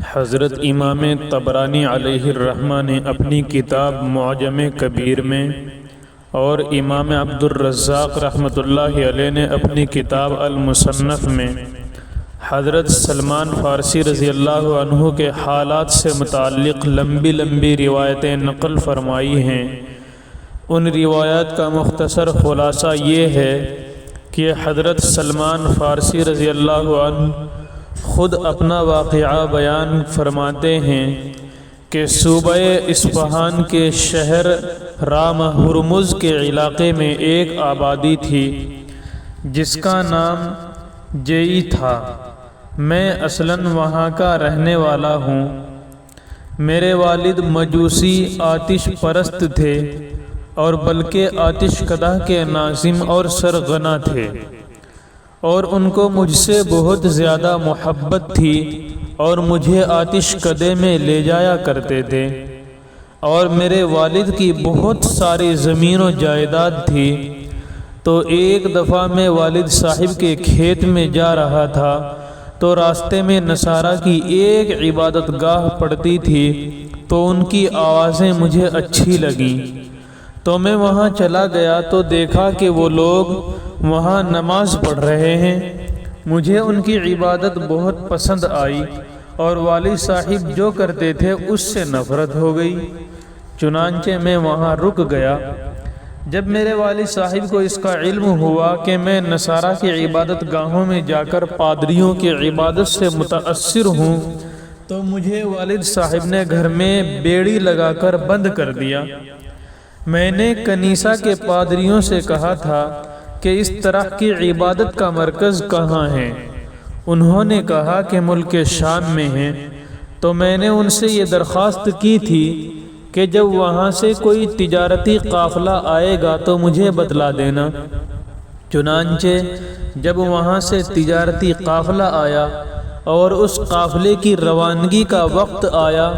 حضرت امام طبرانی علیہ الرحمہ نے اپنی کتاب معجم کبیر میں اور امام عبد الرزاق رحمۃ اللہ علیہ نے اپنی کتاب المصنف میں حضرت سلمان فارسی رضی اللہ عنہ کے حالات سے متعلق لمبی لمبی روایتیں نقل فرمائی ہیں۔ ان روایات کا مختصر خلاصہ یہ ہے کہ حضرت سلمان فارسی رضی اللہ عنہ خود اپنا واقعہ بیان فرماتے ہیں کہ صوبہ اصفہان کے شہر رام ہرمز کے علاقے میں ایک آبادی تھی جس کا نام جئی تھا۔ میں اصلاً وہاں کا رہنے والا ہوں۔ میرے والد مجوسی آتش پرست تھے اور بلکہ آتش قدح کے ناظم اور سرغنہ تھے، اور ان کو مجھ سے بہت زیادہ محبت تھی اور مجھے آتش قدح میں لے جایا کرتے تھے۔ اور میرے والد کی بہت ساری زمین و جائیداد تھی۔ تو ایک دفعہ میں والد صاحب کے کھیت میں جا رہا تھا تو راستے میں نصارہ کی ایک عبادت گاہ پڑتی تھی، تو ان کی آوازیں مجھے اچھی لگیں، تو میں وہاں چلا گیا تو دیکھا کہ وہ لوگ وہاں نماز پڑھ رہے ہیں۔ مجھے ان کی عبادت بہت پسند آئی اور والد صاحب جو کرتے تھے اس سے نفرت ہو گئی، چنانچہ میں وہاں رک گیا۔ جب میرے والد صاحب کو اس کا علم ہوا کہ میں نصارہ کی عبادت گاہوں میں جا کر پادریوں کی عبادت سے متاثر ہوں، تو مجھے والد صاحب نے گھر میں بیڑی لگا کر بند کر دیا۔ میں نے کنیسہ کے پادریوں سے کہا تھا کہ اس طرح کی عبادت کا مرکز کہاں ہے؟ انہوں نے کہا کہ ملک شام میں ہے۔ تو میں نے ان سے یہ درخواست کی تھی کہ جب وہاں سے کوئی تجارتی قافلہ آئے گا تو مجھے بتلا دینا۔ چنانچہ جب وہاں سے تجارتی قافلہ آیا اور اس قافلے کی روانگی کا وقت آیا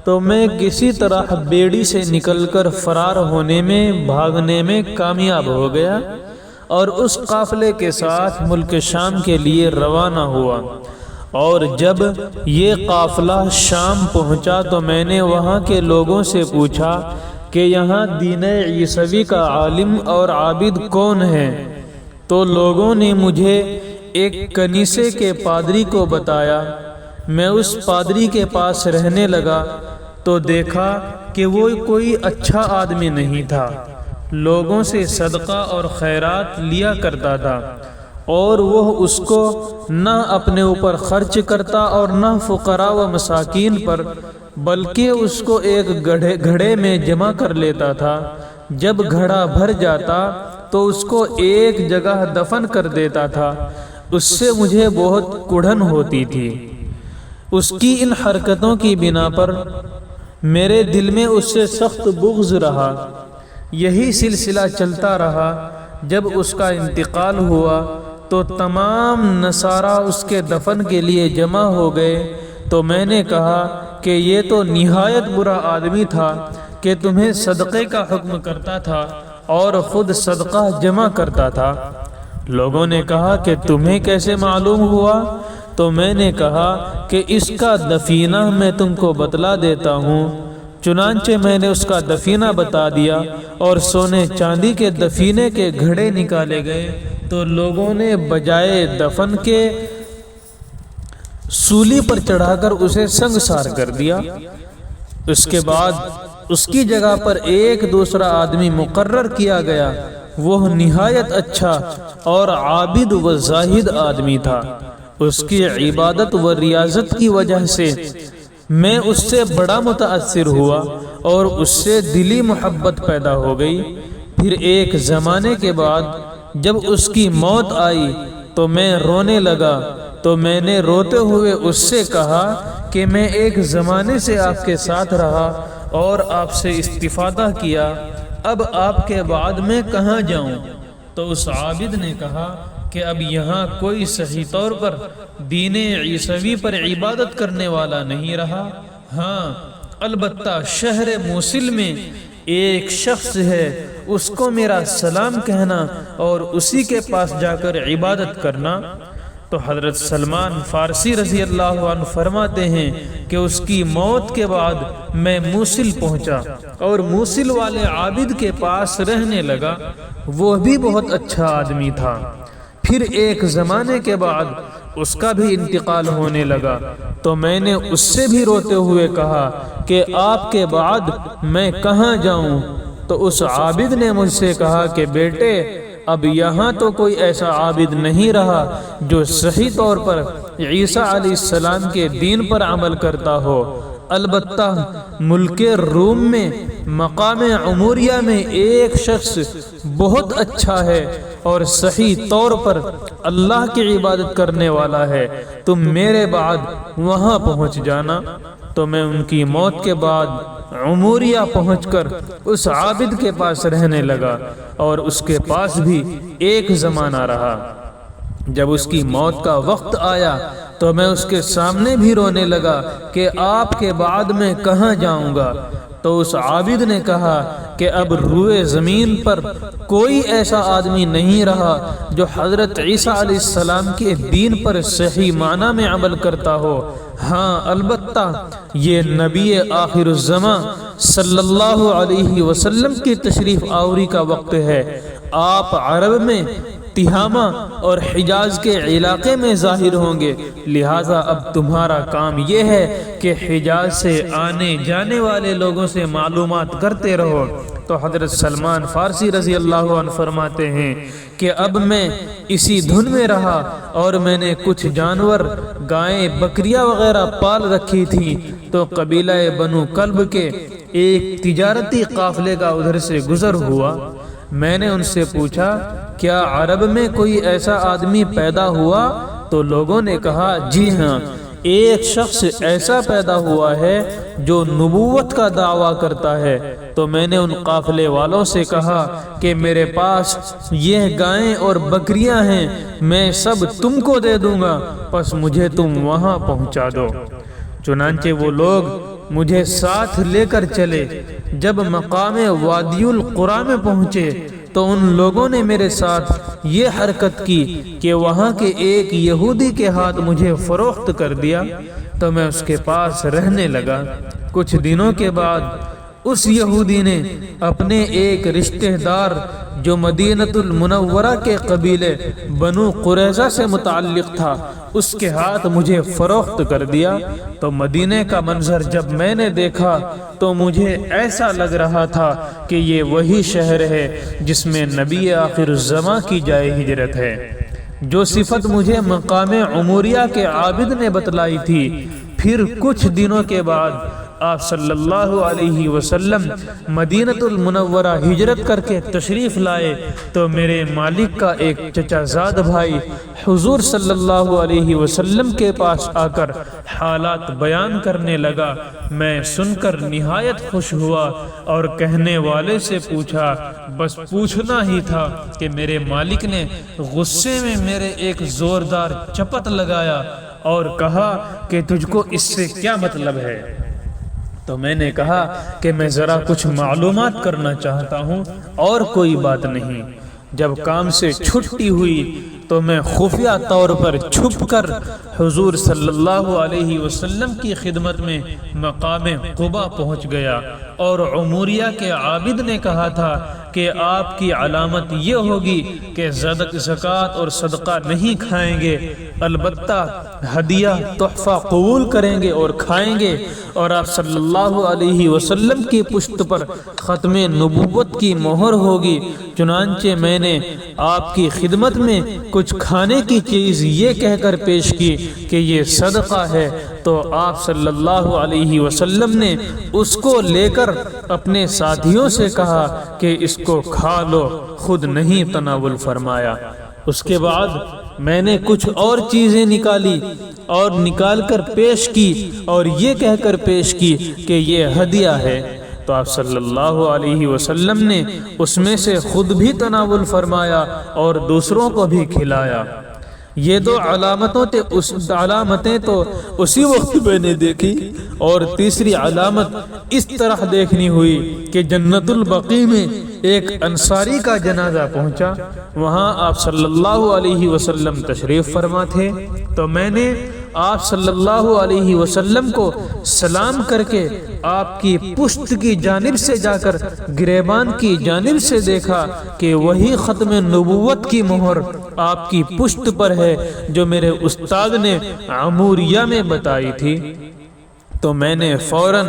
تو میں کسی طرح بیڑی سے نکل کر فرار ہونے میں بھاگنے میں کامیاب ہو گیا اور اس قافلے کے ساتھ ملک شام کے لیے روانہ ہوا۔ اور جب یہ قافلہ شام پہنچا تو میں نے وہاں کے لوگوں سے پوچھا کہ یہاں دین عیسوی کا عالم اور عابد کون ہے؟ تو لوگوں نے مجھے ایک کنیسے کے پادری کو بتایا۔ میں اس پادری کے پاس رہنے لگا تو دیکھا کہ وہ کوئی اچھا آدمی نہیں تھا، لوگوں سے صدقہ اور خیرات لیا کرتا تھا، اور وہ اس کو نہ اپنے اوپر خرچ کرتا اور نہ فقراء و مساکین پر، بلکہ اس کو ایک گھڑے میں جمع کر لیتا تھا۔ جب گھڑا بھر جاتا تو اس کو ایک جگہ دفن کر دیتا تھا۔ اس سے مجھے بہت کڑھن ہوتی تھی۔ اس کی ان حرکتوں کی بنا پر میرے دل میں اس سے سخت بغض رہا۔ یہی سلسلہ چلتا رہا۔ جب اس کا انتقال ہوا تو تمام نصارہ اس کے دفن کے لیے جمع ہو گئے، تو میں نے کہا کہ یہ تو نہایت برا آدمی تھا کہ تمہیں صدقے کا حکم کرتا تھا اور خود صدقہ جمع کرتا تھا۔ لوگوں نے کہا کہ تمہیں کیسے معلوم ہوا؟ تو میں نے کہا کہ اس کا دفینہ میں تم کو بتلا دیتا ہوں۔ چنانچہ میں نے اس کا دفینہ بتا دیا اور سونے چاندی کے دفینے کے گھڑے نکالے گئے، تو لوگوں نے بجائے دفن کے سولی پر چڑھا کر اسے سنگسار کر دیا۔ اس کے بعد اس کی جگہ پر ایک دوسرا آدمی مقرر کیا گیا۔ وہ نہایت اچھا اور عابد و زاہد آدمی تھا۔ اس کی عبادت و ریاضت کی وجہ سے میں اس سے بڑا متاثر ہوا اور اس سے دلی محبت پیدا ہو گئی۔ پھر ایک زمانے کے بعد جب اس کی موت آئی تو میں رونے لگا، تو میں نے روتے ہوئے اس سے کہا کہ میں ایک زمانے سے آپ کے ساتھ رہا اور آپ سے استفادہ کیا، اب آپ کے بعد میں کہاں جاؤں؟ تو اس عابد نے کہا کہ اب یہاں کوئی صحیح طور پر دین عیسوی پر عبادت کرنے والا نہیں رہا۔ ہاں البتہ شہر موصل میں ایک شخص ہے، اس کو میرا سلام کہنا اور اسی کے پاس جا کر عبادت کرنا۔ تو حضرت سلمان فارسی رضی اللہ عنہ فرماتے ہیں کہ اس کی موت کے بعد میں موصل پہنچا اور موصل والے عابد کے پاس رہنے لگا، وہ بھی بہت اچھا آدمی تھا۔ پھر ایک زمانے کے بعد اس کا بھی انتقال ہونے لگا، تو میں نے اس سے بھی روتے ہوئے کہا کہ آپ کے بعد میں کہاں جاؤں؟ تو اس عابد نے مجھ سے کہا کہ بیٹے، اب یہاں تو کوئی ایسا عابد نہیں رہا جو صحیح طور پر عیسیٰ علیہ السلام کے دین پر عمل کرتا ہو، البتہ ملک روم میں مقام عموریہ میں ایک شخص بہت اچھا ہے اور صحیح طور پر اللہ کی عبادت کرنے والا ہے، تم میرے بعد وہاں پہنچ جانا۔ تو میں ان کی موت کے بعد عموریہ پہنچ کر اس عابد کے پاس رہنے لگا اور اس کے پاس بھی ایک زمانہ رہا۔ جب اس کی موت کا وقت آیا تو میں اس کے سامنے بھی رونے لگا کہ آپ کے بعد میں کہاں جاؤں گا؟ تو اس عابد نے کہا کہ اب روئے زمین پر کوئی ایسا آدمی نہیں رہا جو حضرت عیسیٰ علیہ السلام کے دین پر صحیح معنی میں عمل کرتا ہو، ہاں البتہ یہ نبی آخر الزمان صلی اللہ علیہ وسلم کی تشریف آوری کا وقت ہے۔ آپ عرب میں تہامہ اور حجاز کے علاقے میں ظاہر ہوں گے، لہٰذا اب تمہارا کام یہ ہے کہ حجاز سے آنے جانے والے لوگوں سے معلومات کرتے رہو۔ تو حضرت سلمان فارسی رضی اللہ عنہ فرماتے ہیں کہ اب میں اسی دھن میں رہا اور میں نے کچھ جانور، گائیں، بکریاں وغیرہ پال رکھی تھی، تو قبیلہ بنو کلب کے ایک تجارتی قافلے کا ادھر سے گزر ہوا۔ میں نے ان سے پوچھا کیا عرب میں کوئی ایسا آدمی پیدا ہوا؟ تو لوگوں نے کہا جی ہاں، ایک شخص ایسا پیدا ہوا ہے جو نبوت کا دعویٰ کرتا ہے۔ تو میں نے ان قافلے والوں سے کہا کہ میرے پاس یہ گائیں اور بکریاں ہیں، میں سب تم کو دے دوں گا، پس مجھے تم وہاں پہنچا دو۔ چنانچہ وہ لوگ مجھے ساتھ لے کر چلے۔ جب مقام وادی القریٰ میں پہنچے تو ان لوگوں نے میرے ساتھ یہ حرکت کی کہ وہاں کے ایک یہودی کے ہاتھ مجھے فروخت کر دیا، تو میں اس کے پاس رہنے لگا۔ کچھ دنوں کے بعد اس یہودی نے اپنے ایک رشتہ دار جو مدینۃ المنورہ کے قبیلے بنو قریظہ سے متعلق تھا، اس کے ہاتھ مجھے فروخت کر دیا۔ تو مدینہ کا منظر جب میں نے دیکھا تو مجھے ایسا لگ رہا تھا کہ یہ وہی شہر ہے جس میں نبی آخر الزمان کی جائے ہجرت ہے۔ جو صفت مجھے مقام عموریہ کے عابد نے بتلائی تھی۔ پھر کچھ دنوں کے بعد آپ صلی اللہ علیہ وسلم مدینۃ المنورہ ہجرت کر کے تشریف لائے، تو میرے مالک کا ایک چچا زاد بھائی حضور صلی اللہ علیہ وسلم کے پاس آ کر حالات بیان کرنے لگا۔ میں سن کر نہایت خوش ہوا اور کہنے والے سے پوچھا، بس پوچھنا ہی تھا کہ میرے مالک نے غصے میں میرے ایک زوردار چپت لگایا اور کہا کہ تجھ کو اس سے کیا مطلب ہے؟ تو میں نے کہا کہ میں ذرا کچھ معلومات کرنا چاہتا ہوں اور کوئی بات نہیں۔ جب کام سے چھٹی ہوئی تو میں خفیہ طور پر چھپ کر حضور صلی اللہ علیہ وسلم کی خدمت میں مقام قبا پہنچ گیا، اور عموریہ کے عابد نے کہا تھا کہ آپ کی علامت یہ ہوگی کہ زکوٰۃ اور صدقہ نہیں کھائیں گے، البتہ ہدیہ تحفہ قبول کریں گے اور کھائیں گے، اور آپ صلی اللہ علیہ وسلم کی پشت پر ختم نبوت کی مہر ہوگی۔ چنانچہ میں نے آپ کی خدمت میں کچھ کھانے کی چیز یہ کہہ کر پیش کی کہ یہ صدقہ ہے، تو آپ صلی اللہ علیہ وسلم نے اس کو لے کر اپنے ساتھیوں سے کہا کہ اس کو کھا لو، خود نہیں تناول فرمایا۔ اس کے بعد میں نے کچھ اور چیزیں نکالی اور نکال کر پیش کی اور یہ کہہ کر پیش کی کہ یہ ہدیہ ہے، تو آپ صلی اللہ علیہ وسلم نے اس میں سے خود بھی تناول فرمایا اور دوسروں کو بھی کھلایا۔ یہ دو علامتیں تو اسی وقت میں نے دیکھی، اور تیسری علامت اس طرح دیکھنی ہوئی کہ جنت البقیع میں ایک انصاری کا جنازہ پہنچا، وہاں آپ صلی اللہ علیہ وسلم تشریف فرما تھے، تو میں نے آپ صلی اللہ علیہ وسلم کو سلام کر کے آپ کی پشت کی جانب سے جا کر گریبان کی جانب سے دیکھا کہ وہی ختم نبوت کی مہر آپ کی پشت پر ہے جو میرے استاد نے عموریہ میں بتائی تھی۔ تو میں نے فوراً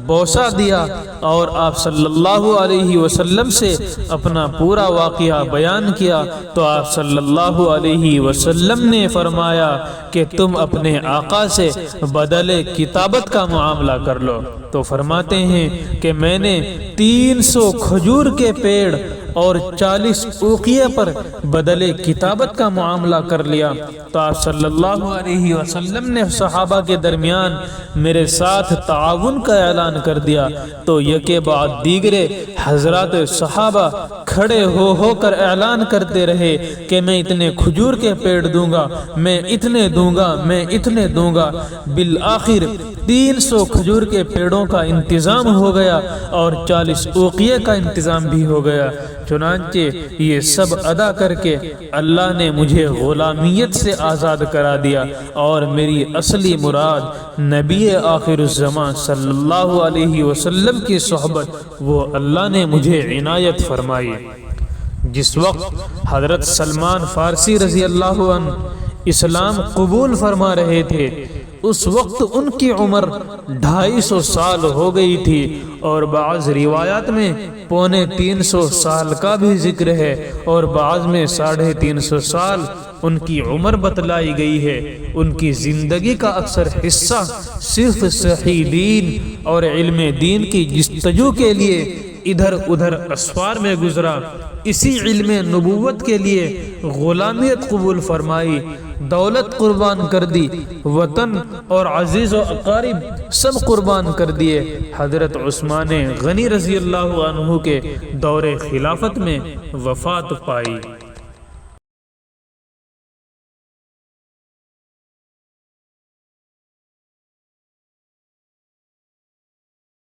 بوسہ دیا اور آپ صلی اللہ علیہ وسلم سے اپنا پورا واقعہ بیان کیا، تو آپ صلی اللہ علیہ وسلم نے فرمایا کہ تم اپنے آقا سے بدل کتابت کا معاملہ کر لو۔ تو فرماتے ہیں کہ میں نے 300 کھجور کے پیڑ اور 40 اوقیہ پر بدل کتابت کا معاملہ کر لیا۔ تو آپ صلی اللہ علیہ وسلم نے صحابہ کے درمیان میرے ساتھ تعاون کا اعلان کر دیا، تو یکے بعد دیگرے حضرات صحابہ کھڑے ہو کر اعلان کرتے رہے کہ میں اتنے کھجور کے پیڑ دوں گا، میں اتنے دوں گا، میں اتنے دوں گا۔ بالآخر 300 کھجور کے پیڑوں کا انتظام ہو گیا اور 40 اوقیہ کا انتظام بھی ہو گیا۔ چنانچہ یہ سب ادا کر کے اللہ نے مجھے غلامیت سے آزاد کرا دیا، اور میری اصلی مراد نبی آخر الزمان صلی اللہ علیہ وسلم کی صحبت وہ اللہ نے مجھے عنایت فرمائی۔ جس وقت حضرت سلمان فارسی رضی اللہ عنہ اسلام قبول فرما رہے تھے، اس وقت ان کی عمر 250 سال ہو گئی تھی، اور بعض روایات میں 350 سال کا بھی ذکر ہے، اور بعض میں 350 سال ان کی عمر بتلائی گئی ہے۔ ان کی زندگی کا اکثر حصہ صرف صحیح دین اور علم دین کی جستجو کے لیے ادھر ادھر اسفار میں گزرا۔ اسی علم نبوت کے لیے غلامیت قبول فرمائی، دولت قربان کر دی، وطن اور عزیز و اقارب سب قربان کر دیے۔ حضرت عثمان غنی رضی اللہ عنہ کے دور خلافت میں وفات پائی۔